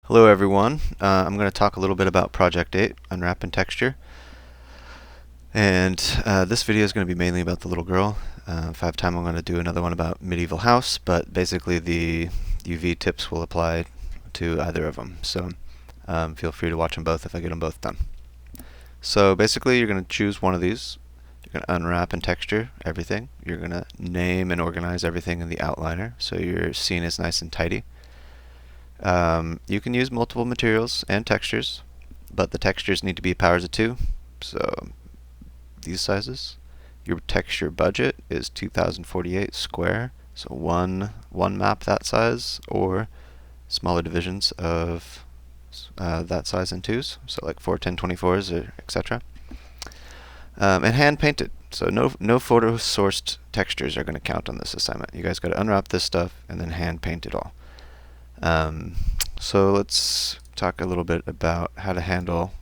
Hello everyone. I'm going to talk a little bit about Project 8, Unwrap and Texture. And this video is going to be mainly about the little girl. If I have time, I'm going to do another one about Medieval House, but basically the UV tips will apply to either of them. So feel free to watch them both if I get them both done. So basically you're going to choose one of these. You're going to unwrap and texture everything. You're going to name and organize everything in the outliner so your scene is nice and tidy. You can use multiple materials and textures, but the textures need to be powers of 2, so these sizes. Your texture budget is 2048 square, so one map that size, or smaller divisions of that size in 2s, so like 4, 10, 24s, or etc. And hand painted, so no photo sourced textures are going to count on this assignment. You guys got to unwrap this stuff and then hand paint it all. So let's talk a little bit about how to handle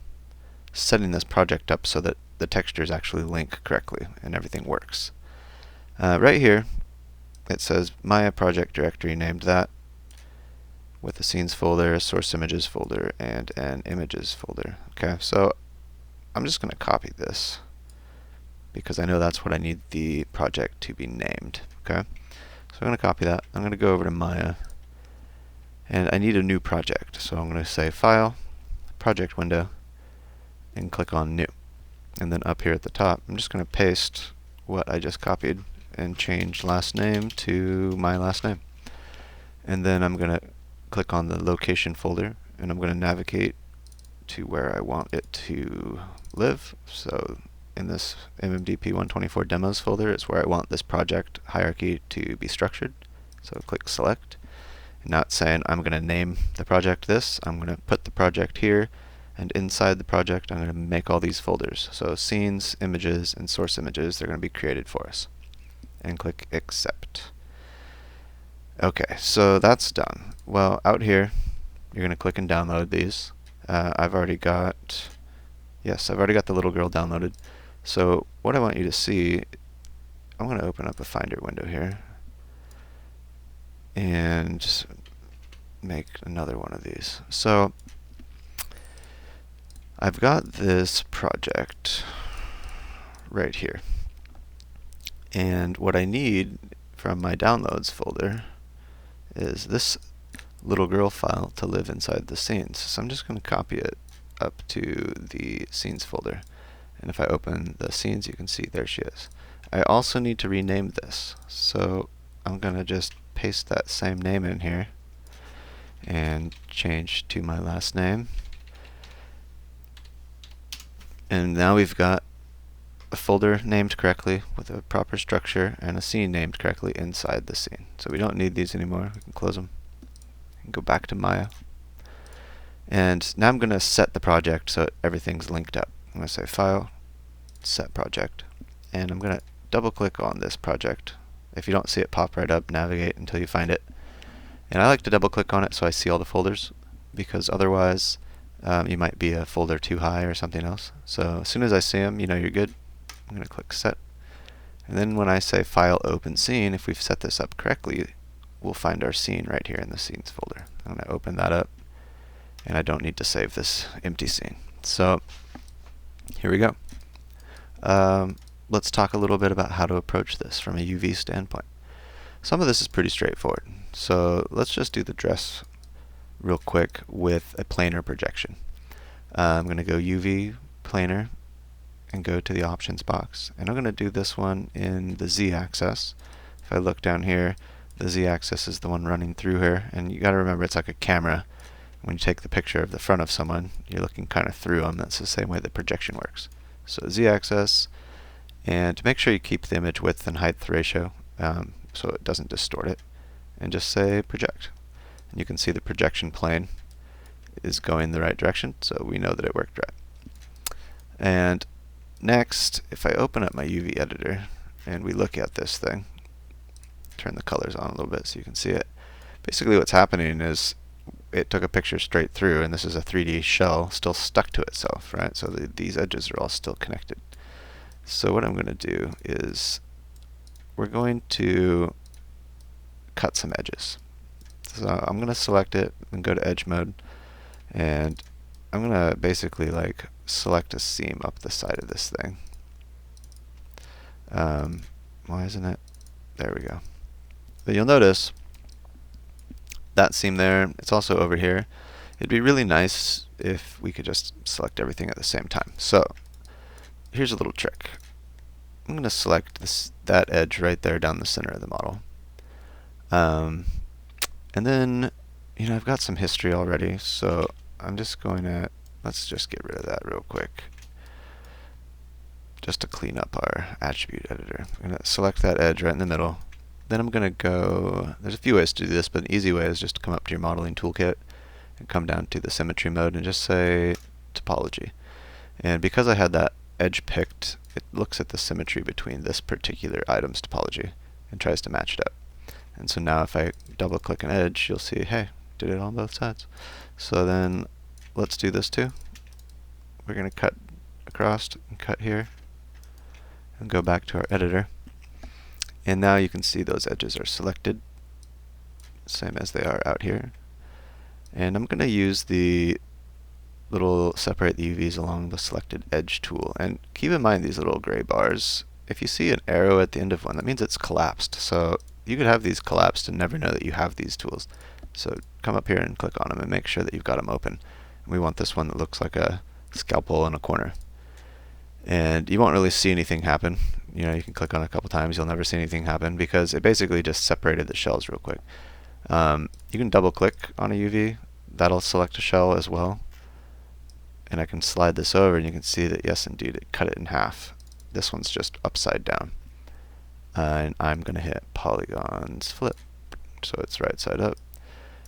setting this project up so that the textures actually link correctly and everything works. Right here it says Maya project directory named that, with a scenes folder, a source images folder, and an images folder. Okay, so I'm just going to copy this because I know that's what I need the project to be named. Okay, so I'm going to copy that. I'm going to go over to Maya. And I need a new project, so I'm going to say File, Project Window, and click on New. And then up here at the top, I'm just going to paste what I just copied and change last name to my last name. And then I'm going to click on the location folder, and I'm going to navigate to where I want it to live. So in this MMDP 124 demos folder is where I want this project hierarchy to be structured. So click Select. Not saying I'm going to name the project this. I'm going to put the project here, and inside the project I'm going to make all these folders. So scenes, images, and source images, they're going to be created for us. And click Accept. Okay, so that's done. Well, out here you're going to click and download these. I've already got the little girl downloaded. So what I want you to see, I'm going to open up a Finder window here and make another one of these. So I've got this project right here, and what I need from my downloads folder is this little girl file to live inside the scenes. So I'm just going to copy it up to the scenes folder, and if I open the scenes you can see there she is. I also need to rename this, so I'm going to just paste that same name in here and change to my last name. And now we've got a folder named correctly with a proper structure and a scene named correctly inside the scene. So we don't need these anymore. We can close them and go back to Maya. And now I'm going to set the project so everything's linked up. I'm going to say File, Set Project, and I'm going to double click on this project. If you don't see it pop right up, navigate until you find it. And I like to double click on it so I see all the folders, because otherwise you might be a folder too high or something else. So as soon as I see them, you know you're good. I'm going to click Set. And then when I say File, Open Scene, if we've set this up correctly, we'll find our scene right here in the Scenes folder. I'm going to open that up, and I don't need to save this empty scene. So here we go. Let's talk a little bit about how to approach this from a UV standpoint. Some of this is pretty straightforward. So let's just do the dress real quick with a planar projection. I'm going to go UV planar and go to the options box, and I'm going to do this one in the z-axis. If I look down here, the z-axis is the one running through here, and you got to remember it's like a camera. When you take the picture of the front of someone, you're looking kind of through them. That's the same way the projection works. So z-axis, and make sure you keep the image width and height ratio so it doesn't distort it, and just say project. And you can see the projection plane is going the right direction, so we know that it worked right. And next, if I open up my UV editor and we look at this thing, turn the colors on a little bit so you can see it. Basically what's happening is it took a picture straight through, and this is a 3D shell still stuck to itself, right? So these edges are all still connected. So what I'm going to do is we're going to cut some edges. So I'm going to select it and go to edge mode, And I'm gonna basically like select a seam up the side of this thing. Why isn't it? There we go. But you'll notice that seam there, it's also over here. It'd be really nice if we could just select everything at the same time. So here's a little trick. I'm going to select that edge right there down the center of the model. And then, I've got some history already, so I'm just going to, let's just get rid of that real quick, just to clean up our attribute editor. I'm going to select that edge right in the middle. Then I'm going to go, there's a few ways to do this, but an easy way is just to come up to your modeling toolkit and come down to the symmetry mode and just say topology. And because I had that edge picked, it looks at the symmetry between this particular item's topology and tries to match it up. And so now if I double click an edge, you'll see, hey, did it on both sides. So then let's do this too. We're going to cut across and cut here and go back to our editor. And now you can see those edges are selected, same as they are out here. And I'm going to use the little separate the UVs along the selected edge tool. And keep in mind these little gray bars. If you see an arrow at the end of one, that means it's collapsed. So you could have these collapsed and never know that you have these tools. So come up here and click on them and make sure that you've got them open. And we want this one that looks like a scalpel in a corner. And you won't really see anything happen. You can click on it a couple times, you'll never see anything happen because it basically just separated the shells real quick. You can double click on a UV, that'll select a shell as well. And I can slide this over and you can see that yes indeed it cut it in half. This one's just upside down. And I'm going to hit polygons flip, so it's right side up.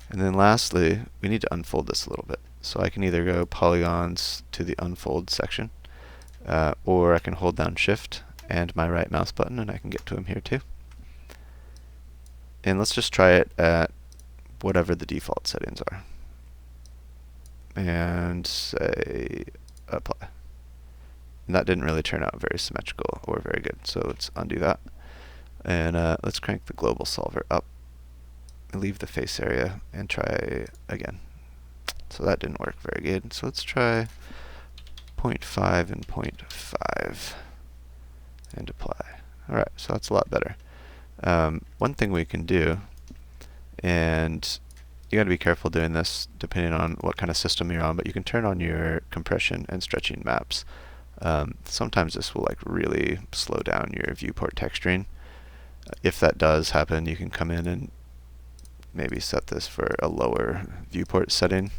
And then lastly, we need to unfold this a little bit. So I can either go polygons to the unfold section, or I can hold down shift and my right mouse button and I can get to them here too. And let's just try it at whatever the default settings are. And say apply. And that didn't really turn out very symmetrical or very good, so let's undo that. And let's crank the global solver up, leave the face area, and try again. So that didn't work very good, so let's try 0.5 and 0.5 and apply. Alright, so that's a lot better. One thing we can do, and you got to be careful doing this depending on what kind of system you're on, but you can turn on your compression and stretching maps. Sometimes this will really slow down your viewport texturing. If that does happen, you can come in and maybe set this for a lower viewport setting,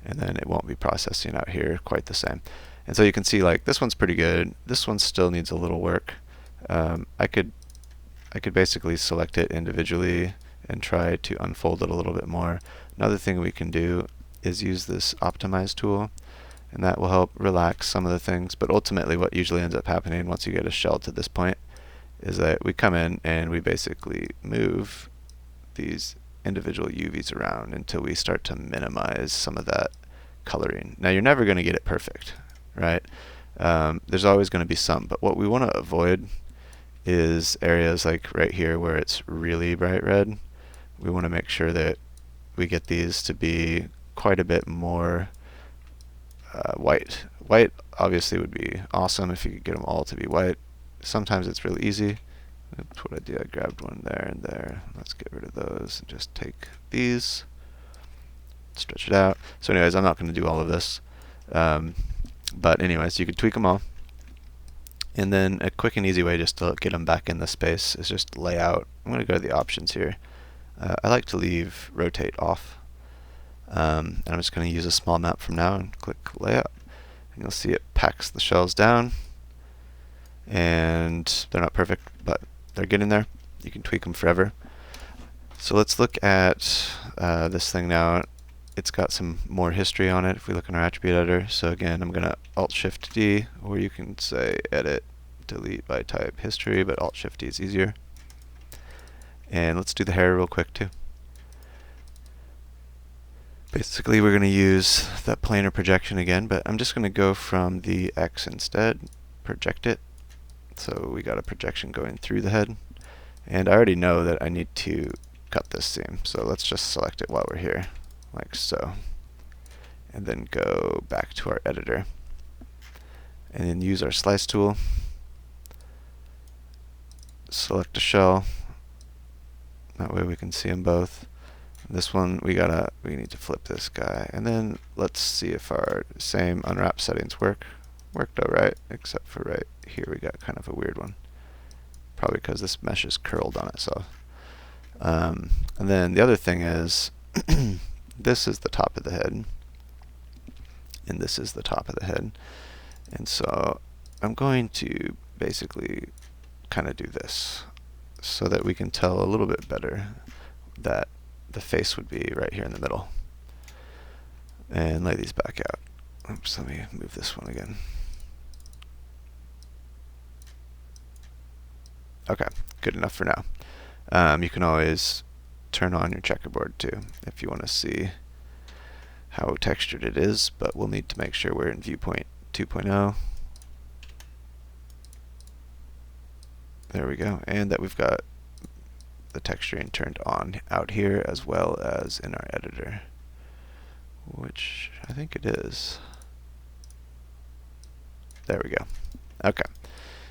and then it won't be processing out here quite the same. And so you can see this one's pretty good. This one still needs a little work. I could basically select it individually and try to unfold it a little bit more. Another thing we can do is use this optimize tool, and that will help relax some of the things. But ultimately what usually ends up happening once you get a shell to this point is that we come in and we basically move these individual UVs around until we start to minimize some of that coloring. Now you're never going to get it perfect, right? There's always going to be some, but what we want to avoid is areas like right here where it's really bright red. We want to make sure that we get these to be quite a bit more white. White obviously would be awesome if you could get them all to be white. Sometimes it's really easy. That's what I did. I grabbed one there and there. Let's get rid of those and just take these, stretch it out. So anyways, I'm not going to do all of this. But anyways, you could tweak them all. And then a quick and easy way just to get them back in the space is just layout. I'm going to go to the options here. I like to leave rotate off. And I'm just going to use a small map from now and click layout. And you'll see it packs the shells down. And they're not perfect, but they're getting there. You can tweak them forever. So let's look at this thing now. It's got some more history on it if we look in our attribute editor. So again, I'm going to Alt-Shift-D, or you can say edit, delete by type history, but Alt-Shift-D is easier. And let's do the hair real quick too. Basically, we're going to use that planar projection again, but I'm just going to go from the X instead, project it. So we got a projection going through the head. And I already know that I need to cut this seam, so let's just select it while we're here, like so. and then go back to our editor and then use our slice tool, select a shell, that way we can see them both. This one we need to flip this guy, and then let's see if our same unwrap settings worked alright, except for right here we got kind of a weird one, probably because this mesh is curled on itself. And then the other thing is this is the top of the head, and this is the top of the head, and so I'm going to basically kind of do this so that we can tell a little bit better that the face would be right here in the middle, and lay these back out. Oops, let me move this one again. Okay, good enough for now. You can always turn on your checkerboard too if you want to see how textured it is, but we'll need to make sure we're in viewpoint 2.0. There we go, and that we've got the texturing turned on out here as well as in our editor, which I think it is. There we go. Okay,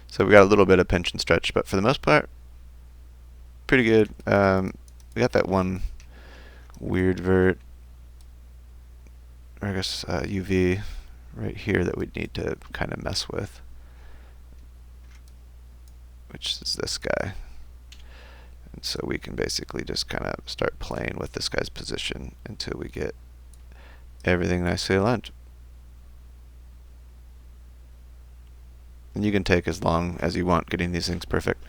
so we got a little bit of pinch and stretch, but for the most part, pretty good. We got that one weird vert, or I guess UV right here that we'd need to kind of mess with, which is this guy. And so we can basically just kind of start playing with this guy's position until we get everything nicely aligned. And you can take as long as you want getting these things perfect.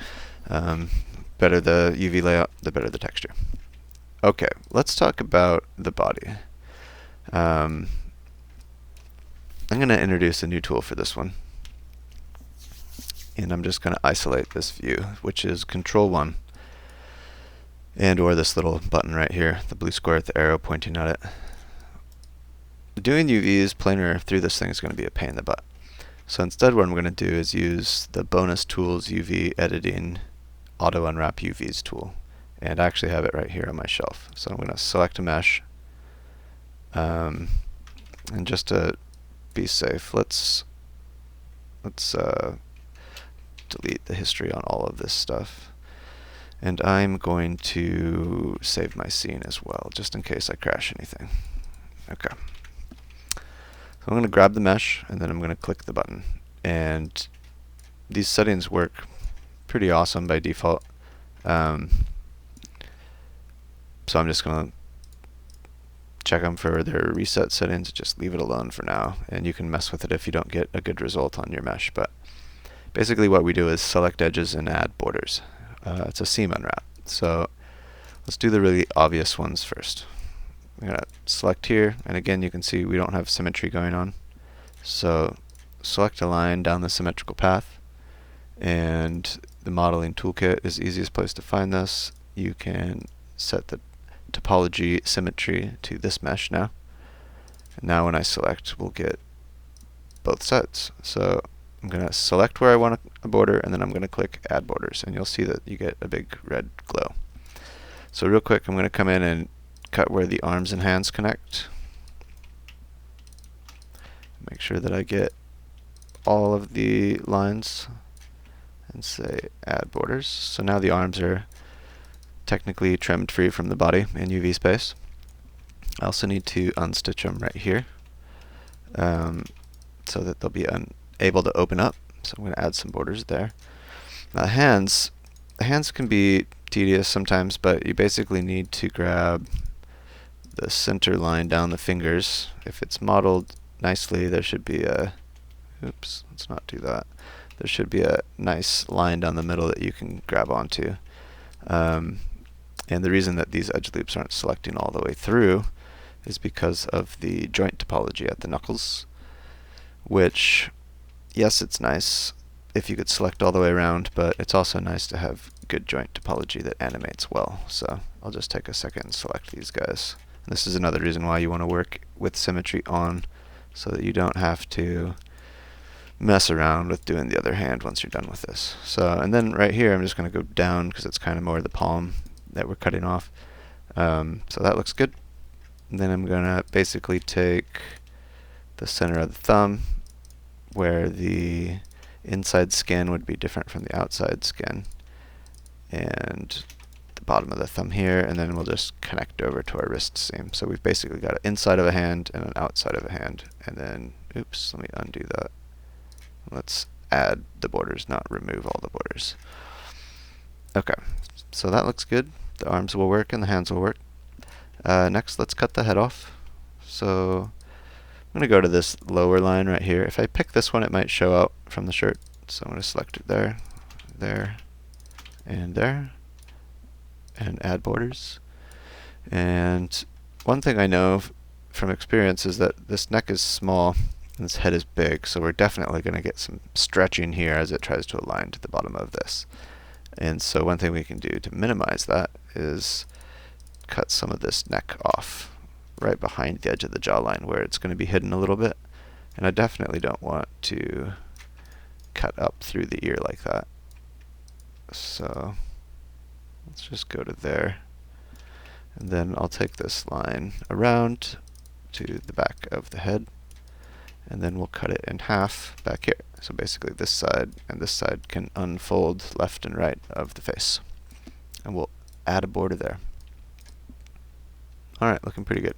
Better the UV layout, the better the texture. Okay, let's talk about the body. I'm going to introduce a new tool for this one. And I'm just going to isolate this view, which is Control 1. And or this little button right here, the blue square with the arrow pointing at it. Doing UVs planar through this thing is going to be a pain in the butt. So instead what I'm going to do is use the bonus tools UV editing auto unwrap UVs tool. And I actually have it right here on my shelf. So I'm going to select a mesh. And just to be safe, let's delete the history on all of this stuff. And I'm going to save my scene as well, just in case I crash anything. Okay. So I'm going to grab the mesh, and then I'm going to click the button. And these settings work pretty awesome by default. So I'm just going to check them for their reset settings, just leave it alone for now. And you can mess with it if you don't get a good result on your mesh. But basically what we do is select edges and add borders. It's a seam unwrap. So let's do the really obvious ones first. I'm going to select here, and again you can see we don't have symmetry going on. So select a line down the symmetrical path, and the modeling toolkit is the easiest place to find this. You can set the topology symmetry to this mesh now. And now when I select, we'll get both sides. So I'm going to select where I want a border, and then I'm going to click Add Borders, and you'll see that you get a big red glow. So real quick, I'm going to come in and cut where the arms and hands connect. Make sure that I get all of the lines, and say Add Borders. So now the arms are technically trimmed free from the body in UV space. I also need to unstitch them right here, so that they'll be able to open up. So I'm going to add some borders there. Now the hands can be tedious sometimes, but you basically need to grab the center line down the fingers. If it's modeled nicely, there should be a, oops, let's not do that. There should be a nice line down the middle that you can grab onto. And the reason that these edge loops aren't selecting all the way through is because of the joint topology at the knuckles, which, yes, it's nice if you could select all the way around, but it's also nice to have good joint topology that animates well. So I'll just take a second and select these guys. And this is another reason why you want to work with symmetry on, so that you don't have to mess around with doing the other hand once you're done with this. So, and then right here I'm just going to go down because it's kind of more the palm that we're cutting off. So that looks good. And then I'm going to basically take the center of the thumb, where the inside skin would be different from the outside skin, and the bottom of the thumb here, and then we'll just connect over to our wrist seam. So we've basically got an inside of a hand and an outside of a hand, and then, oops, let me undo that. Let's add the borders, not remove all the borders. Okay, so that looks good. The arms will work and the hands will work. Next, let's cut the head off. So I'm going to go to this lower line right here. If I pick this one, it might show out from the shirt. So I'm going to select it there, there, and there, and add borders. And one thing I know from experience is that this neck is small and this head is big, so we're definitely going to get some stretching here as it tries to align to the bottom of this. And so one thing we can do to minimize that is cut some of this neck off right behind the edge of the jawline where it's going to be hidden a little bit. And I definitely don't want to cut up through the ear like that. So let's just go to there. And then I'll take this line around to the back of the head, and then we'll cut it in half back here. So basically this side and this side can unfold left and right of the face. And we'll add a border there. Alright, looking pretty good.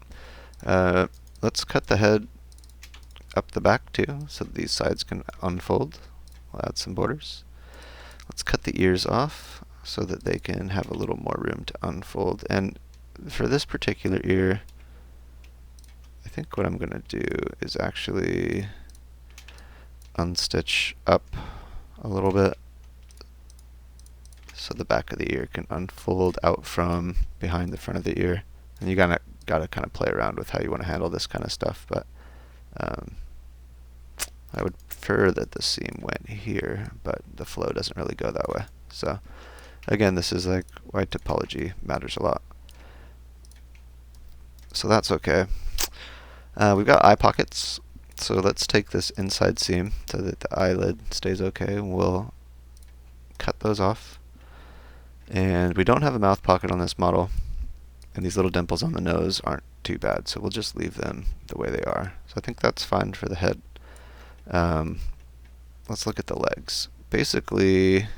Let's cut the head up the back too, so that these sides can unfold. We'll add some borders. Let's cut the ears off so that they can have a little more room to unfold. And for this particular ear, I think what I'm going to do is actually unstitch up a little bit so the back of the ear can unfold out from behind the front of the ear. And you gotta kind of play around with how you want to handle this kind of stuff, but I would prefer that the seam went here, but the flow doesn't really go that way. So again, this is like why topology matters a lot. So that's okay. We've got eye pockets, so let's take this inside seam so that the eyelid stays okay, and we'll cut those off. And we don't have a mouth pocket on this model, and these little dimples on the nose aren't too bad, so we'll just leave them the way they are. So I think that's fine for the head. Let's look at the legs. Basically,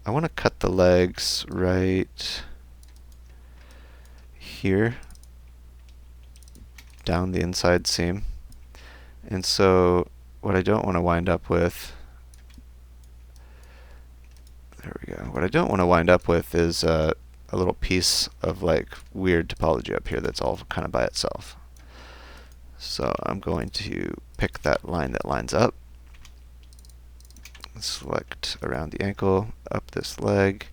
I want to cut the legs right here down the inside seam. And so what I don't want to wind up with, there we go. What I don't want to wind up with is a little piece of like weird topology up here that's all kind of by itself. So I'm going to pick that line that lines up, select around the ankle, up this leg,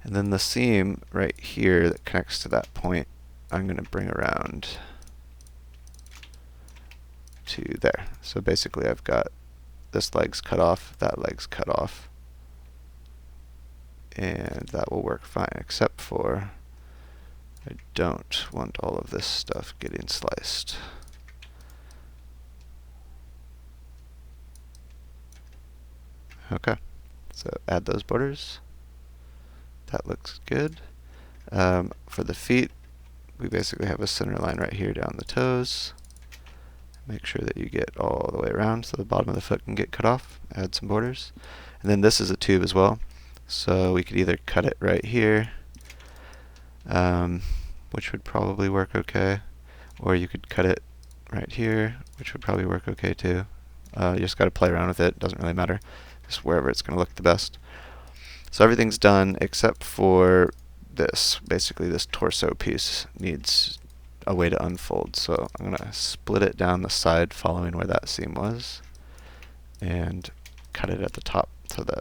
and then the seam right here that connects to that point, I'm going to bring around to there. So basically I've got this leg's cut off, that leg's cut off, and that will work fine, except for I don't want all of this stuff getting sliced. Okay, so add those borders. That looks good. For the feet, we basically have a center line right here down the toes. Make sure that you get all the way around so the bottom of the foot can get cut off. Add some borders. And then this is a tube as well. So we could either cut it right here, which would probably work okay, or you could cut it right here, which would probably work okay too. You just got to play around with it. Doesn't really matter. Just wherever it's going to look the best. So everything's done except for this. Basically, this torso piece needs a way to unfold. So I'm going to split it down the side following where that seam was and cut it at the top so the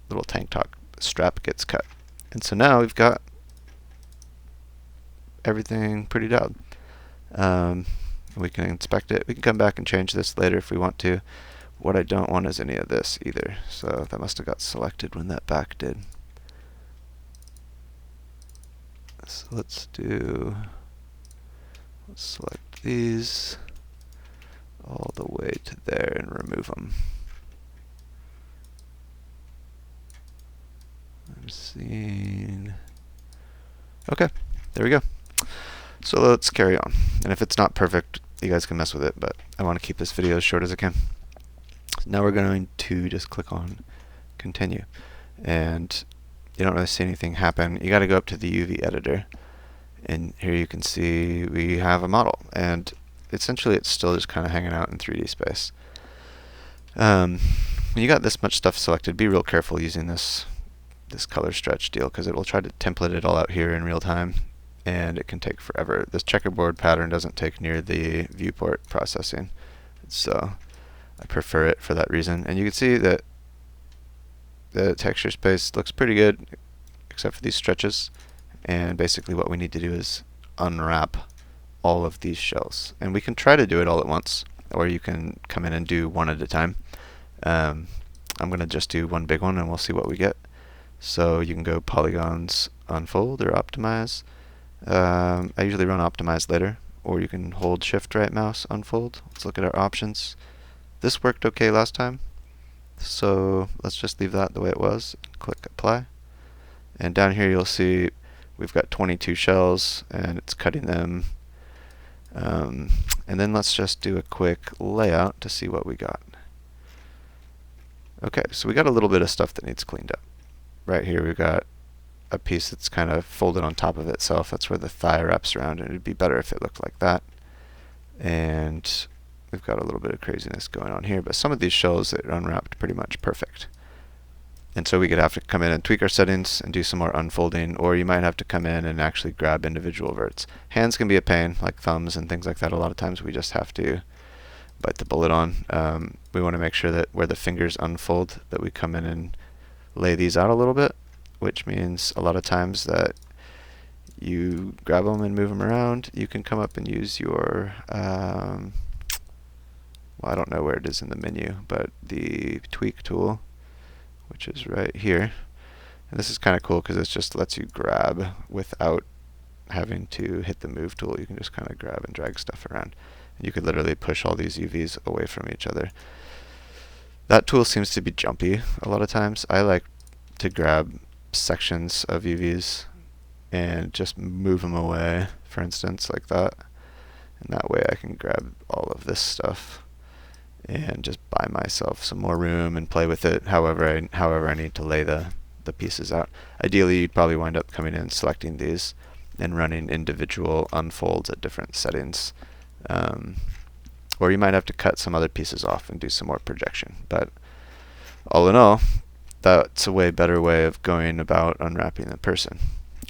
little tank top strap gets cut. And so now we've got everything pretty dialed. We can inspect it. We can come back and change this later if we want to. What I don't want is any of this either. So that must have got selected when that back did. So let's select these all the way to there and remove them. I'm seeing. Okay, there we go. So let's carry on. And if it's not perfect, you guys can mess with it, but I want to keep this video as short as I can. Now we're going to just click on continue, and you don't really see anything happen. You got to go up to the UV editor, and here you can see we have a model, and essentially it's still just kind of hanging out in 3D space. When you got this much stuff selected, be real careful using this color stretch deal, because it will try to template it all out here in real time, and it can take forever. This checkerboard pattern doesn't take near the viewport processing, so I prefer it for that reason. And you can see that the texture space looks pretty good, except for these stretches. And basically what we need to do is unwrap all of these shells. And we can try to do it all at once, or you can come in and do one at a time. I'm going to just do one big one, and we'll see what we get. So you can go polygons, unfold, or optimize. I usually run optimize later, or you can hold shift right mouse, unfold. Let's look at our options. This worked okay last time, so let's just leave that the way it was. Click apply. And down here you'll see we've got 22 shells, and it's cutting them. And then let's just do a quick layout to see what we got. Okay, so we got a little bit of stuff that needs cleaned up. Right here we've got a piece that's kind of folded on top of itself. That's where the thigh wraps around, and it'd be better if it looked like that. And we've got a little bit of craziness going on here, but some of these shells are unwrapped pretty much perfect. And so we could have to come in and tweak our settings and do some more unfolding, or you might have to come in and actually grab individual verts. Hands can be a pain, like thumbs and things like that. A lot of times we just have to bite the bullet on. We want to make sure that where the fingers unfold, that we come in and lay these out a little bit, which means a lot of times that you grab them and move them around. You can come up and use your well, I don't know where it is in the menu, but the tweak tool, which is right here. And this is kind of cool because it just lets you grab without having to hit the move tool. You can just kind of grab and drag stuff around. And you could literally push all these UVs away from each other. That tool seems to be jumpy a lot of times. I like to grab sections of UVs and just move them away, for instance, like that. And that way I can grab all of this stuff and just buy myself some more room and play with it however I need to lay the pieces out. Ideally, you'd probably wind up coming in, selecting these, and running individual unfolds at different settings. Or you might have to cut some other pieces off and do some more projection. But all in all, that's a way better way of going about unwrapping the person.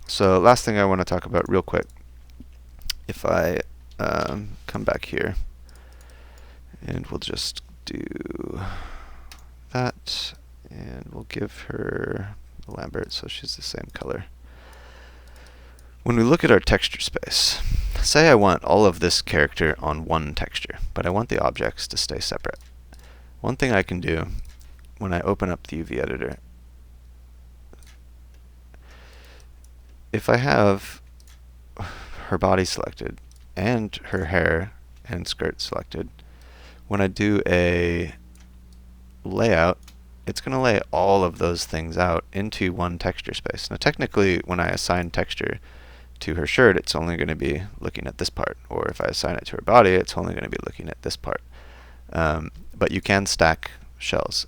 So last thing I want to talk about real quick, if I come back here, and we'll just do that, and we'll give her Lambert so she's the same color. When we look at our texture space, say I want all of this character on one texture, but I want the objects to stay separate. One thing I can do when I open up the UV editor, if I have her body selected and her hair and skirt selected, when I do a layout, it's going to lay all of those things out into one texture space. Now technically, when I assign texture to her shirt, it's only going to be looking at this part, or if I assign it to her body, it's only going to be looking at this part. But you can stack shells.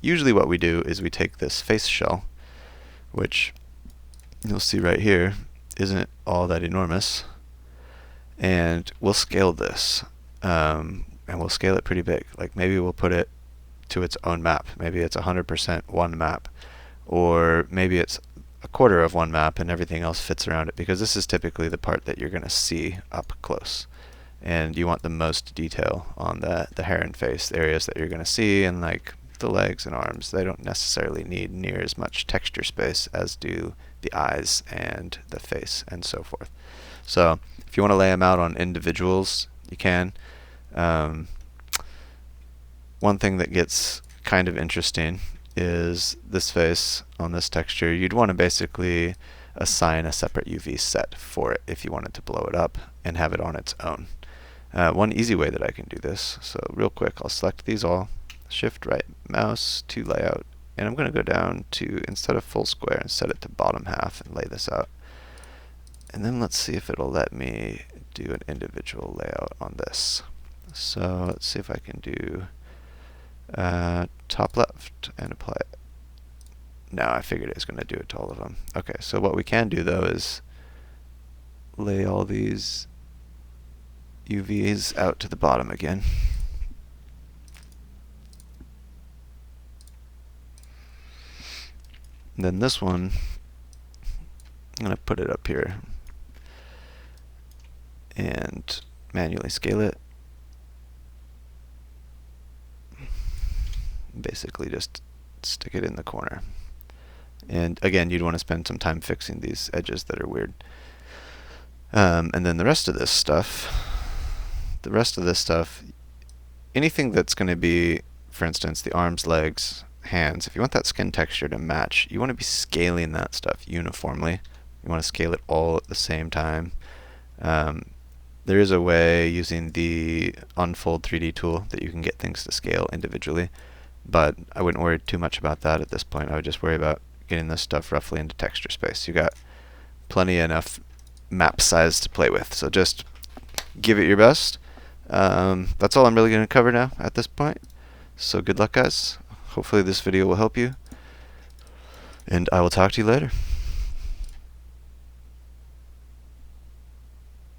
Usually what we do is we take this face shell, which you'll see right here isn't all that enormous, and we'll scale this. And we'll scale it pretty big. Like maybe we'll put it to its own map. Maybe it's 100% one map, or maybe it's a quarter of one map and everything else fits around it, because this is typically the part that you're going to see up close, and you want the most detail on the hair and face, the areas that you're going to see, and like the legs and arms. They don't necessarily need near as much texture space as do the eyes and the face and so forth. So if you want to lay them out on individuals, you can. One thing that gets kind of interesting is this face on this texture. You'd want to basically assign a separate UV set for it if you wanted to blow it up and have it on its own. One easy way that I can do this, so real quick, I'll select these all, shift right mouse to layout, and I'm going to go down to, instead of full square, and set it to bottom half and lay this out. And then let's see if it'll let me do an individual layout on this. So let's see if I can do top left and apply it. No, I figured it was going to do it to all of them. Okay, so what we can do though is lay all these UVs out to the bottom again. And then this one, I'm going to put it up here and manually scale it. Basically just stick it in the corner. And again, you'd want to spend some time fixing these edges that are weird. And then the rest of this stuff, anything that's going to be, for instance, the arms, legs, hands, if you want that skin texture to match, you want to be scaling that stuff uniformly. You want to scale it all at the same time. There is a way using the Unfold 3D tool that you can get things to scale individually, but I wouldn't worry too much about that at this point. I would just worry about getting this stuff roughly into texture space. You got plenty enough map size to play with, so just give it your best. That's all I'm really going to cover now at this point. So good luck, guys. Hopefully this video will help you, and I will talk to you later.